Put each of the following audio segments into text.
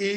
A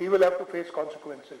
he will have to face consequences।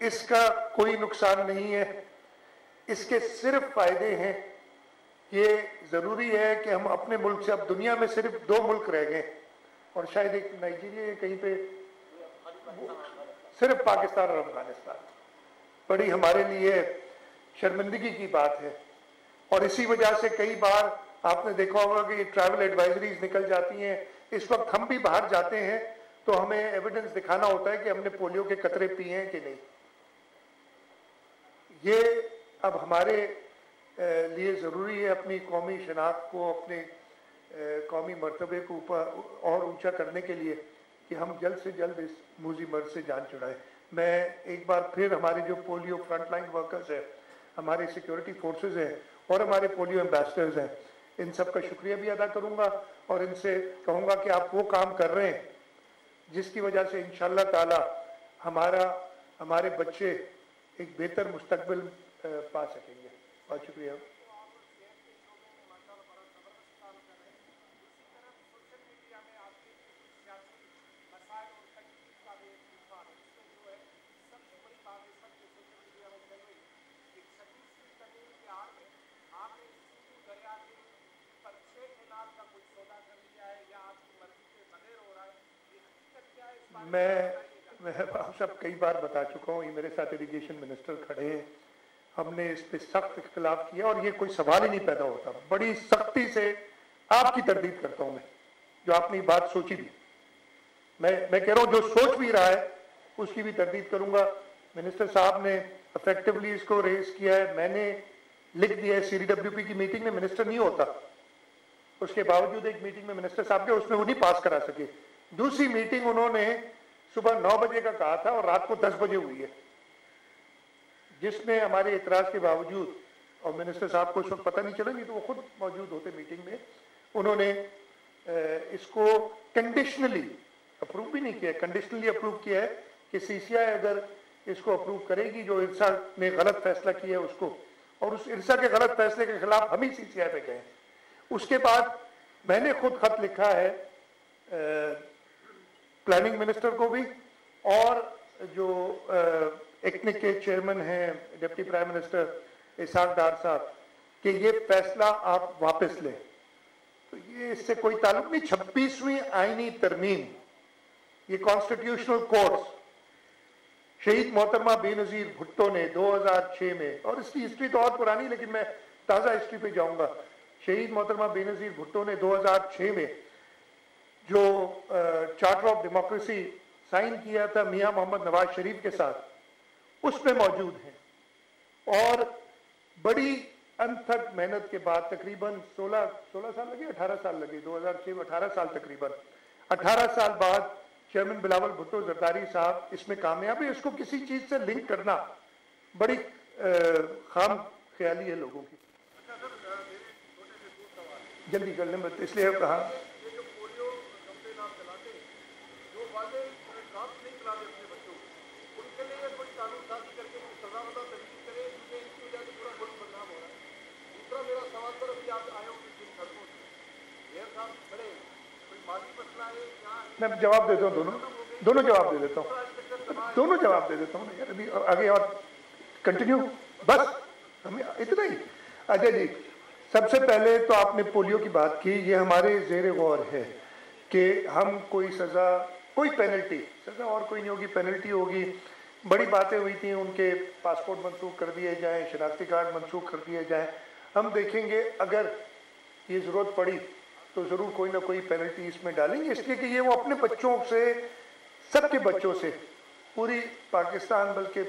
اس کا کوئی نقصان نہیں ہے، اس کے صرف فائدے ہیں۔ یہ ضروری ہے کہ ہم اپنے ملک سے، اب دنیا میں صرف 2 ملک رہ گئے اور شاید ایک نائجیریا ہے کہیں پہ، صرف پاکستان اور افغانستان۔ بڑی ہمارے لیے شرمندگی کی بات ہے، اور اسی وجہ سے کئی بار آپ نے دیکھا ہوگا کہ یہ ٹریول ایڈوائزریز نکل جاتی ہیں۔ اس وقت ہم بھی باہر جاتے ہیں تو ہمیں ایویڈنس دکھانا ہوتا ہے کہ ہم نے پولیو کے قطرے پیے ہیں کہ نہیں۔ یہ اب ہمارے لیے ضروری ہے اپنی قومی شناخت کو، اپنے قومی مرتبے کو اوپر اور اونچا کرنے کے لیے کہ ہم جلد سے جلد اس موذی مرض سے جان چھڑائیں۔ میں ایک بار پھر ہمارے جو پولیو فرنٹ لائن ورکرز ہیں، ہمارے سیکیورٹی فورسز ہیں اور ہمارے پولیو ایمبیسڈرز ہیں، ان سب کا شکریہ بھی ادا کروں گا اور ان سے کہوں گا کہ آپ وہ کام کر رہے ہیں جس کی وجہ سے انشاءاللہ تعالی ہمارے بچے ایک بہتر مستقبل پا سکیں گے۔ بہت شکریہ۔ میں آپ سب کئی بار بتا چکا ہوں، یہ میرے ساتھ ایریگیشن منسٹر کھڑے ہیں، ہم نے اس پہ سخت اختلاف کیا اور یہ کوئی سوال ہی نہیں پیدا ہوتا۔ بڑی سختی سے آپ کی تردید کرتا ہوں میں، جو آپ نے بات سوچی بھی، میں کہہ رہا ہوں جو سوچ بھی رہا ہے اس کی بھی تردید کروں گا۔ منسٹر صاحب نے افیکٹولی اس کو ریز کیا ہے، میں نے لکھ دیا ہے۔ CDWP کی میٹنگ میں منسٹر نہیں ہوتا، اس کے باوجود ایک میٹنگ میں منسٹر صاحب کے، اس میں وہ نہیں پاس کرا سکے۔ دوسری میٹنگ انہوں نے صبح 9 بجے کا کہا تھا اور رات کو 10 بجے ہوئی ہے، جس میں ہمارے اعتراض کے باوجود، اور منسٹر صاحب کو اس وقت پتہ نہیں چلا، نہیں تو وہ خود موجود ہوتے میٹنگ میں، انہوں نے اس کو کنڈیشنلی اپروو بھی نہیں کیا، کنڈیشنلی اپروو کیا ہے کہ CCI اگر اس کو اپروو کرے گی، جو ارسا نے غلط فیصلہ کیا ہے اس کو، اور اس ارسا کے غلط فیصلے کے خلاف ہم ہی CCI پہ گئے۔ اس کے بعد میں نے خود خط لکھا ہے پلاننگ منسٹر کو بھی، اور جو ایکنک کے چیئرمین ہیں deputy prime minister Ishaq Dar صاحب، کہ یہ فیصلہ آپ واپس لیں۔ تو یہ اس سے کوئی تعلق نہیں۔ 26ویں آئینی ترمیم، یہ کانسٹیٹیوشنل کورٹس، شہید محترمہ بے نظیر بھٹو نے 2006 میں، اور اس کی ہسٹری تو اور پرانی لیکن میں تازہ ہسٹری پہ جاؤں گا، شہید محترمہ بے نظیر بھٹو نے 2006 میں جو چارٹر آف ڈیموکریسی سائن کیا تھا میاں محمد نواز شریف کے ساتھ، اس میں موجود ہیں، اور بڑی انتھک محنت کے بعد تقریباً 16 سال لگے، 18 سال لگے، 2006 میں 18 سال تقریباً 18 سال بعد چیئرمین بلاول بھٹو زرداری صاحب اس میں کامیاب ہے۔ اس کو کسی چیز سے لنک کرنا بڑی خام خیالی ہے لوگوں کی۔ جلدی کر لیں، اس لیے کہا میں جواب دیتا ہوں، دونوں جواب دے دیتا ہوں، دونوں جواب دے دیتا ہوں یار، ابھی آگے اور کنٹینیو، بس ہمیں اتنا ہی۔ اچھا جی، سب سے پہلے تو آپ نے پولیو کی بات کی، یہ ہمارے زیر غور ہے کہ ہم کوئی سزا، کوئی پینلٹی، سزا اور کوئی نہیں ہوگی، پینلٹی ہوگی۔ بڑی باتیں ہوئی تھیں ان کے پاسپورٹ منسوخ کر دیے جائیں، شناختی کارڈ منسوخ کر دیے جائیں، ہم دیکھیں گے اگر یہ ضرورت پڑی تو ضرور کوئی نہ کوئی پینلٹی اس میں ڈالیں گے، اس لیے کہ یہ وہ اپنے بچوں سے، سب کے بچوں سے، پوری پاکستان، بلکہ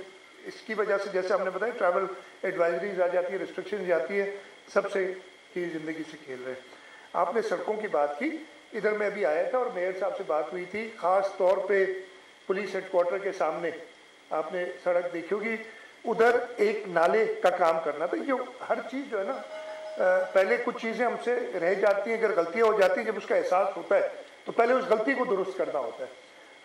اس کی وجہ سے جیسے ہم نے بتایا ٹریول ایڈوائزریز آ جاتی ہے، ریسٹرکشنز جاتی ہے، سب سے کی زندگی سے کھیل رہے ہیں۔ آپ نے سڑکوں کی بات کی، ادھر میں ابھی آیا تھا اور میئر صاحب سے بات ہوئی تھی، خاص طور پہ پولیس ہیڈ کوارٹر کے سامنے آپ نے سڑک دیکھی ہوگی، ادھر ایک نالے کا کام کرنا تھا۔ یہ ہر چیز جو ہے نا، پہلے کچھ چیزیں ہم سے رہ جاتی ہیں، اگر غلطیاں ہو جاتی ہیں، جب اس کا احساس ہوتا ہے تو پہلے اس غلطی کو درست کرنا ہوتا ہے۔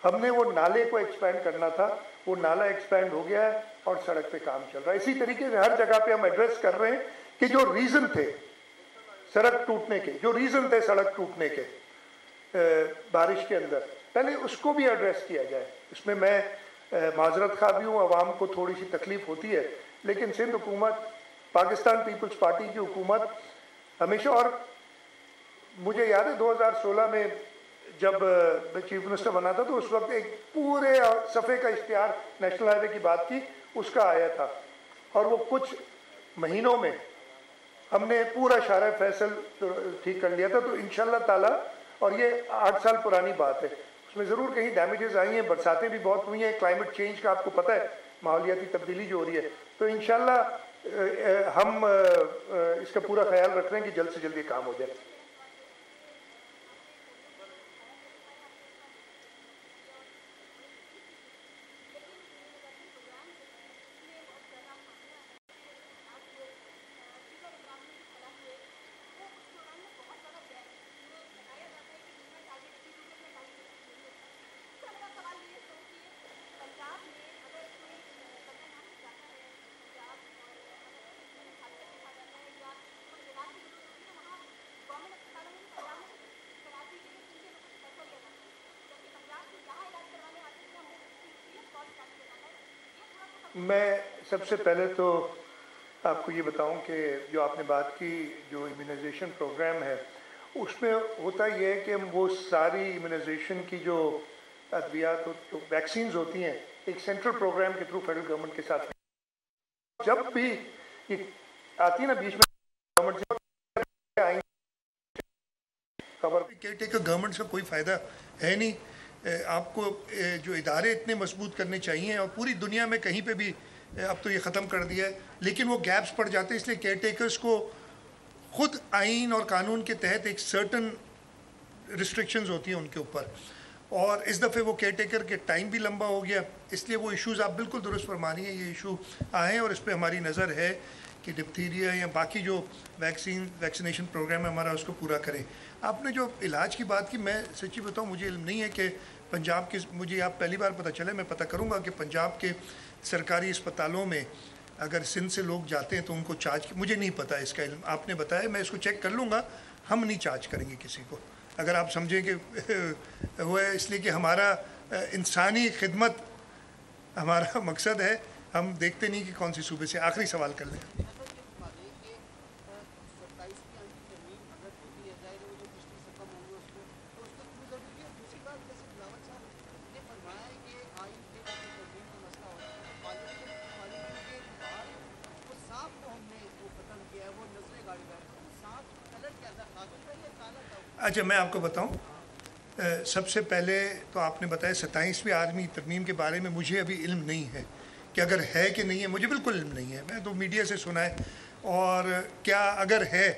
ہم نے وہ نالے کو ایکسپینڈ کرنا تھا، وہ نالا ایکسپینڈ ہو گیا ہے اور سڑک پہ کام چل رہا ہے۔ اسی طریقے سے ہر جگہ پہ ہم ایڈریس کر رہے ہیں کہ جو ریزن تھے سڑک ٹوٹنے کے، جو ریزن تھے سڑک ٹوٹنے کے بارش کے اندر، پہلے اس کو بھی ایڈریس کیا جائے۔ اس میں معذرت خواہ بھی ہوں, عوام کو تھوڑی سی تکلیف ہوتی ہے, لیکن سندھ حکومت, پاکستان پیپلز پارٹی کی حکومت ہمیشہ, اور مجھے یاد ہے 2016 میں جب میں چیف منسٹر بنا تھا تو اس وقت ایک پورے صفحے کا اشتہار نیشنل ہائی وے کی بات کی, اس کا آیا تھا, اور وہ کچھ مہینوں میں ہم نے پورا شارع فیصل ٹھیک کر لیا تھا. تو انشاءاللہ تعالی, اور یہ 8 سال پرانی بات ہے, اس میں ضرور کہیں ڈیمیجز آئی ہیں, برساتیں بھی بہت ہوئی ہیں, کلائمیٹ چینج کا آپ کو پتہ ہے, ماحولیاتی تبدیلی جو ہو رہی ہے, تو انشاءاللہ ہم اس کا پورا خیال رکھ رہے ہیں کہ جلد سے جلد یہ کام ہو جائے. میں سب سے پہلے تو آپ کو یہ بتاؤں کہ جو آپ نے بات کی, جو امیونائزیشن پروگرام ہے, اس میں ہوتا یہ ہے کہ وہ ساری امیونائزیشن کی جو ادویات, جو ویکسینز ہوتی ہیں, ایک سینٹرل پروگرام کے تھرو فیڈرل گورنمنٹ کے ساتھ, جب بھی یہ آتی ہے نا بیچ میں گورنمنٹ سے آئیں خبر, کیئر ٹیکر گورنمنٹ کا کوئی فائدہ ہے نہیں. آپ کو جو ادارے اتنے مضبوط کرنے چاہیے, اور پوری دنیا میں کہیں پہ بھی اب تو یہ ختم کر دیا ہے, لیکن وہ گیپس پڑ جاتے ہیں, اس لیے کیئر ٹیکرز کو خود آئین اور قانون کے تحت ایک سرٹن ریسٹرکشنز ہوتی ہیں ان کے اوپر, اور اس دفعے وہ کیئر ٹیکر کے ٹائم بھی لمبا ہو گیا, اس لیے وہ ایشوز آپ بالکل درست فرما رہی ہیں, یہ ایشو آئے, اور اس پہ ہماری نظر ہے کہ ڈپتھیریا یا باقی جو ویکسینیشن پروگرام ہے ہمارا, اس کو پورا کریں. آپ نے جو علاج کی بات کی, میں سچی بتاؤں مجھے علم نہیں ہے کہ پنجاب کے, مجھے آپ پہلی بار پتہ چلے, میں پتہ کروں گا کہ پنجاب کے سرکاری اسپتالوں میں اگر سندھ سے لوگ جاتے ہیں تو ان کو چارج, مجھے نہیں پتہ اس کا علم, آپ نے بتایا, میں اس کو چیک کر لوں گا. ہم نہیں چارج کریں گے کسی کو, اگر آپ سمجھیں کہ وہ ہے, اس لیے کہ ہمارا انسانی خدمت ہمارا مقصد ہے, ہم دیکھتے نہیں کہ کون سی صوبے سے. آخری سوال کر لیں. اچھا میں آپ کو بتاؤں, سب سے پہلے تو آپ نے بتایا 27ویں آرمی ترمیم کے بارے میں مجھے ابھی علم نہیں ہے کہ اگر ہے کہ نہیں ہے, مجھے بالکل علم نہیں ہے, میں تو میڈیا سے سنا ہے. اور کیا اگر ہے,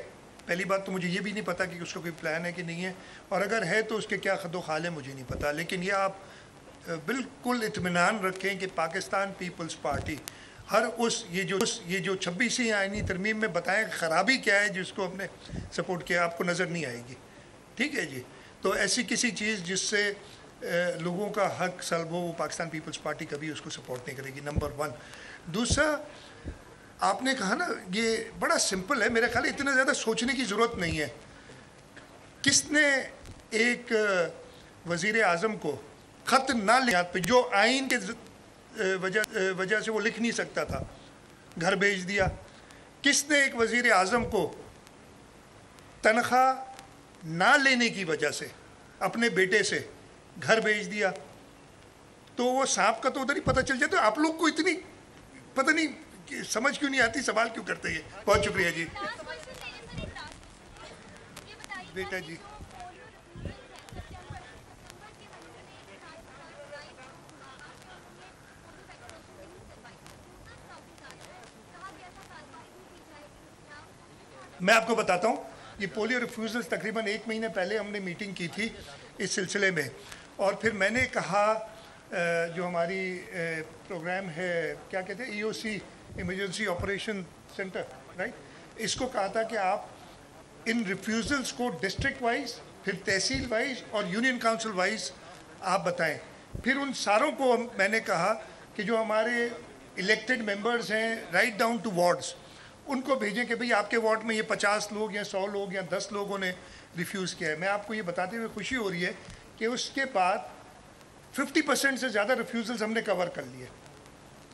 پہلی بات تو مجھے یہ بھی نہیں پتہ کہ اس کا کوئی پلان ہے کہ نہیں ہے, اور اگر ہے تو اس کے کیا خد و خال ہے مجھے نہیں پتہ. لیکن یہ آپ بالکل اطمینان رکھیں کہ پاکستان پیپلز پارٹی یہ جو 26ویں آئینی ترمیم میں بتائیں خرابی کیا ہے جس کو ہم نے سپورٹ کیا, آپ کو نظر نہیں آئے گی. ٹھیک ہے جی, تو ایسی کسی چیز جس سے لوگوں کا حق سلب ہو, پاکستان پیپلز پارٹی کبھی اس کو سپورٹ نہیں کرے گی, نمبر 1. دوسرا, آپ نے کہا نا, یہ بڑا سمپل ہے, میرا خیال ہے اتنا زیادہ سوچنے کی ضرورت نہیں ہے. کس نے ایک وزیر اعظم کو خط نہ لکھا پہ, جو آئین کے وجہ سے وہ لکھ نہیں سکتا تھا, گھر بھیج دیا؟ کس نے ایک وزیر اعظم کو تنخواہ نہ لینے کی وجہ سے اپنے بیٹے سے گھر بھیج دیا؟ تو وہ صاحب کا تو ادھر ہی پتہ چل جاتا. آپ لوگ کو اتنی پتہ نہیں, سمجھ کیوں نہیں آتی, سوال کیوں کرتے ہیں. بہت شکریہ جی. بیٹا جی, میں آپ کو بتاتا ہوں, یہ پولیو ریفیوزلز تقریباً 1 مہینے پہلے ہم نے میٹنگ کی تھی اس سلسلے میں, اور پھر میں نے کہا جو ہماری پروگرام ہے, کیا کہتے ہیں, EOC emergency operation centre, right, اس کو کہا تھا کہ آپ ان ریفیوزلز کو ڈسٹرکٹ وائز, پھر تحصیل وائز اور یونین کاؤنسل وائز آپ بتائیں. پھر ان ساروں کو میں نے کہا کہ جو ہمارے الیکٹڈ ممبرز ہیں رائٹ ڈاؤن ٹو وارڈز, ان کو بھیجیں کہ بھئی آپ کے وارڈ میں یہ 50 لوگ یا 100 لوگ یا 10 لوگوں نے ریفیوز کیا ہے. میں آپ کو یہ بتاتے ہوئے خوشی ہو رہی ہے کہ اس کے بعد 50% سے زیادہ ریفیوزلز ہم نے کور کر لیے.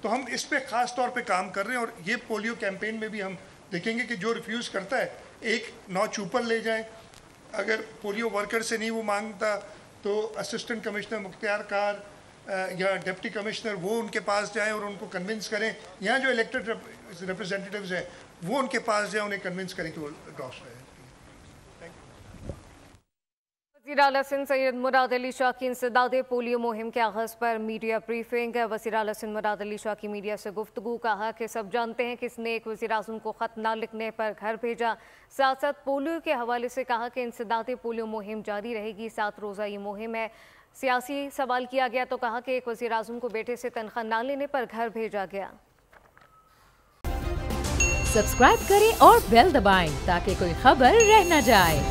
تو ہم اس پہ خاص طور پہ کام کر رہے ہیں, اور یہ پولیو کیمپین میں بھی ہم دیکھیں گے کہ جو ریفیوز کرتا ہے ایک 9 چوپر لے جائیں, اگر پولیو ورکر سے نہیں وہ مانگتا تو اسسٹنٹ کمشنر مختار کار یا ڈپٹی کمشنر وہ ان کے پاس جائیں اور ان کو کنونس کریں, یہاں جو الیکٹڈ ریپرزینٹیوز ہیں وہ ان کے پاس جائیں, انہیں کنونس کریں کہ وہ ڈاس رہے ہیں. وزیر اعلیٰ سندھ سید مراد علی شاہ کی انسداد پولیو مہم کے آغاز پر میڈیا بریفنگ. وزیر اعلیٰ سندھ مراد علی شاہ کی میڈیا سے گفتگو. کہا کہ سب جانتے ہیں کس نے ایک وزیر اعظم کو خط نہ لکھنے پر گھر بھیجا. ساتھ ساتھ پولیو کے حوالے سے کہا کہ انسداد پولیو مہم جاری رہے گی, 7 روزہ یہ مہم ہے. سیاسی سوال کیا گیا تو کہا کہ ایک وزیر اعظم کو بیٹے سے تنخواہ نہ لینے پر گھر بھیجا گیا. سبسکرائب کریں اور بیل دبائیں تاکہ کوئی خبر رہ نہ جائے.